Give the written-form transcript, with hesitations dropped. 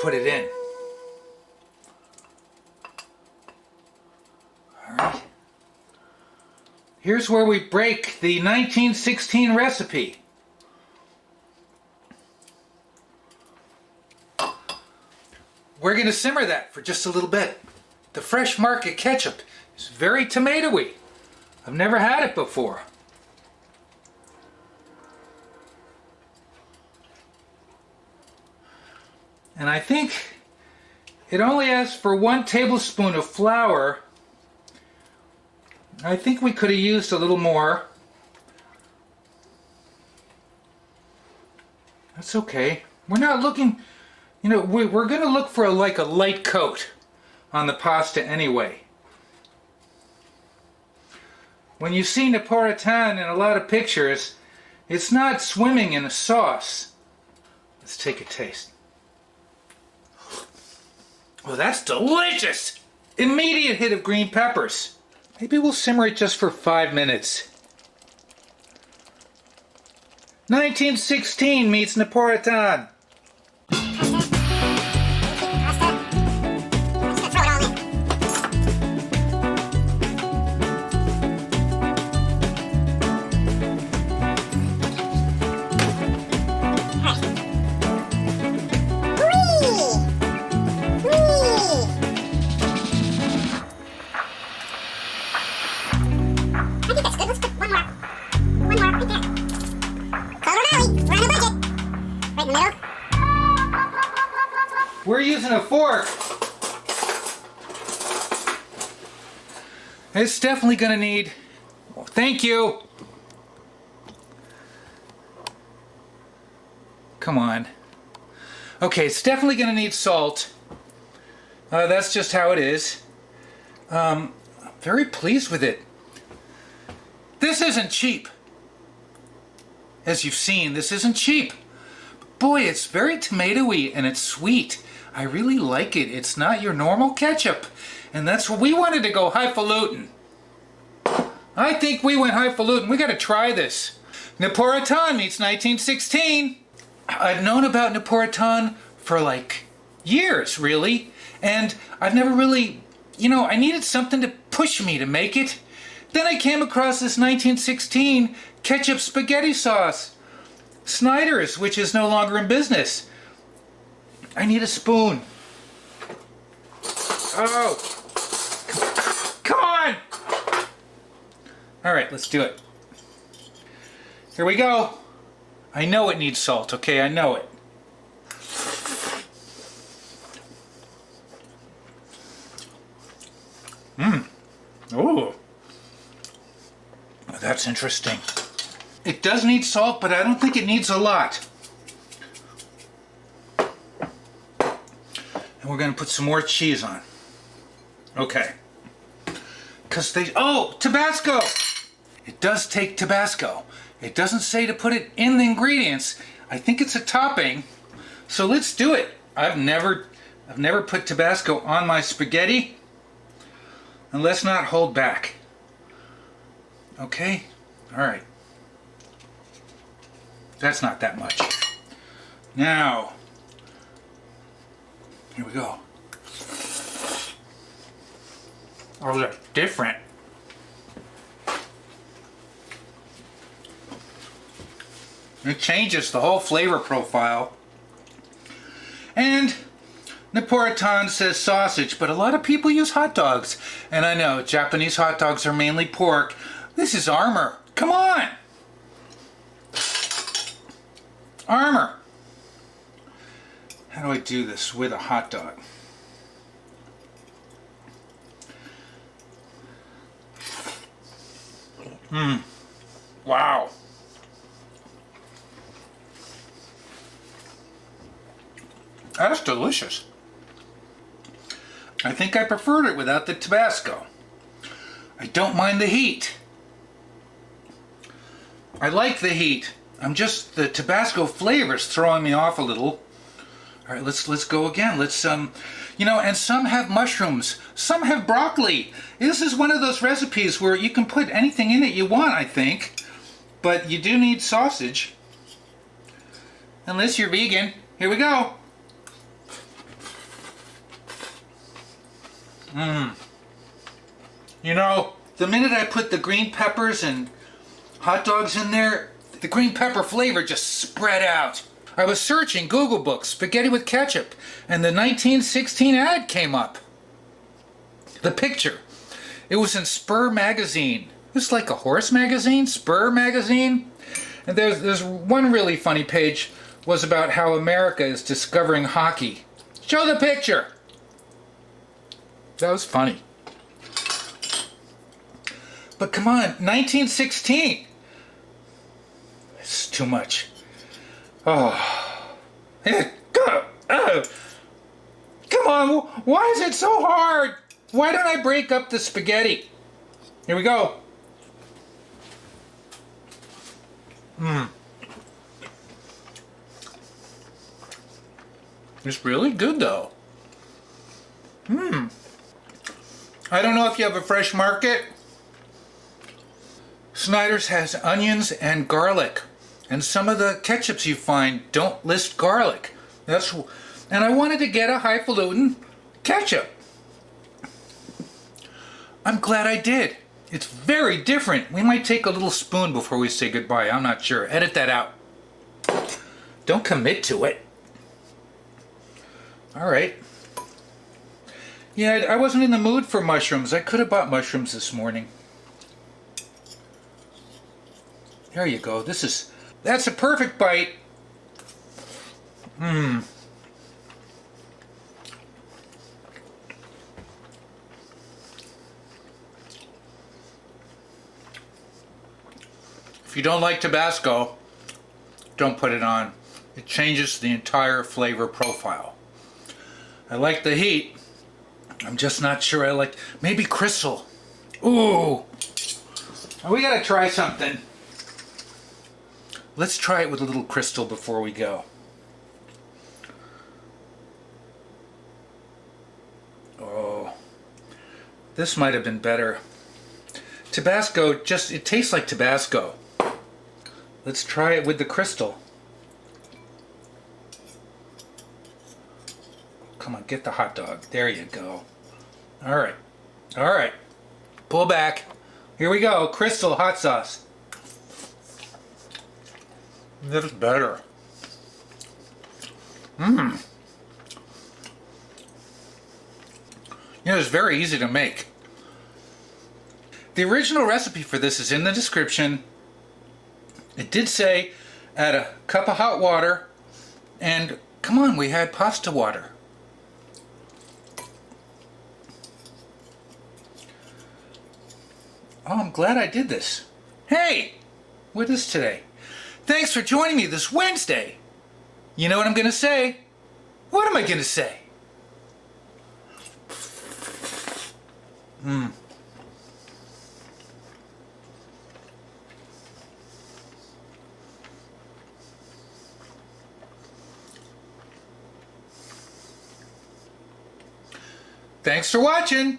Put it in. All right. Here's where we break the 1916 recipe. We're going to simmer that for just a little bit. The fresh market ketchup is very tomatoey. I've never had it before. And I think it only asks for 1 tablespoon of flour. I think we could have used a little more. That's okay. We're not looking, you know, we're going to look for like a light coat on the pasta anyway. When you see Naporitan in a lot of pictures, it's not swimming in a sauce. Let's take a taste. Oh, that's delicious! Immediate hit of green peppers. Maybe we'll simmer it just for 5 minutes. 1916 meets Naporitan. We're using a fork. It's definitely gonna need, thank you. Come on. Okay, it's definitely gonna need salt. That's just how it is. I'm very pleased with it. This isn't cheap. As you've seen, this isn't cheap. Boy, it's very tomatoey and it's sweet. I really like it. It's not your normal ketchup. And that's what we wanted to go highfalutin. I think we went highfalutin. We gotta try this. Naporitan meets 1916. I've known about Naporitan for like years, really. And I've never really, I needed something to push me to make it. Then I came across this 1916 ketchup spaghetti sauce. SNIDER'S, which is no longer in business. I need a spoon. Oh. Come on! Alright, let's do it. Here we go. I know it needs salt, okay? I know it. Ooh. That's interesting. It does need salt, but I don't think it needs a lot. And we're going to put some more cheese on. Okay. Because Tabasco! It does take Tabasco. It doesn't say to put it in the ingredients. I think it's a topping. So let's do it. I've never put Tabasco on my spaghetti. And let's not hold back. Okay? Alright. That's not that much. Now, here we go. Oh, they're different. It changes the whole flavor profile. And Naporitan says sausage, but a lot of people use hot dogs. And I know, Japanese hot dogs are mainly pork. This is Armour. Come on! Armour! How do I do this with a hot dog? Wow. That's delicious. I think I preferred it without the Tabasco. I don't mind the heat. I like the heat. The Tabasco flavor's throwing me off a little. All right, let's go again. Let's and some have mushrooms, some have broccoli. This is one of those recipes where you can put anything in it you want, I think. But you do need sausage. Unless you're vegan. Here we go. The minute I put the green peppers and hot dogs in there, the green pepper flavor just spread out. I was searching Google Books, spaghetti with ketchup, and the 1916 ad came up. The picture. It was in Spur magazine. It was like a horse magazine, Spur magazine. And there's one really funny page was about how America is discovering hockey. Show the picture. That was funny. But come on, 1916. It's too much. Oh. Come on, why is it so hard? Why don't I break up the spaghetti? Here we go. It's really good though. I don't know if you have a fresh market. SNIDER'S has onions and garlic. And some of the ketchups you find don't list garlic. And I wanted to get a highfalutin ketchup. I'm glad I did. It's very different. We might take a little spoon before we say goodbye. I'm not sure. Edit that out. Don't commit to it. All right. Yeah, I wasn't in the mood for mushrooms. I could have bought mushrooms this morning. There you go. That's a perfect bite. If you don't like Tabasco, don't put it on. It changes the entire flavor profile. I like the heat. I'm just not sure I like, maybe Crystal. Ooh. We gotta try something. Let's try it with a little Crystal before we go. Oh, this might have been better. Tabasco, it tastes like Tabasco. Let's try it with the Crystal. Come on, get the hot dog. There you go. All right. All right. Pull back. Here we go. Crystal hot sauce. That's better. Mmm. You know, it's very easy to make. The original recipe for this is in the description. It did say add a cup of hot water, and come on, we had pasta water. Oh, I'm glad I did this. Hey, what is today? Thanks for joining me this Wednesday. You know what I'm gonna say? What am I gonna say? Mmm. Thanks for watching.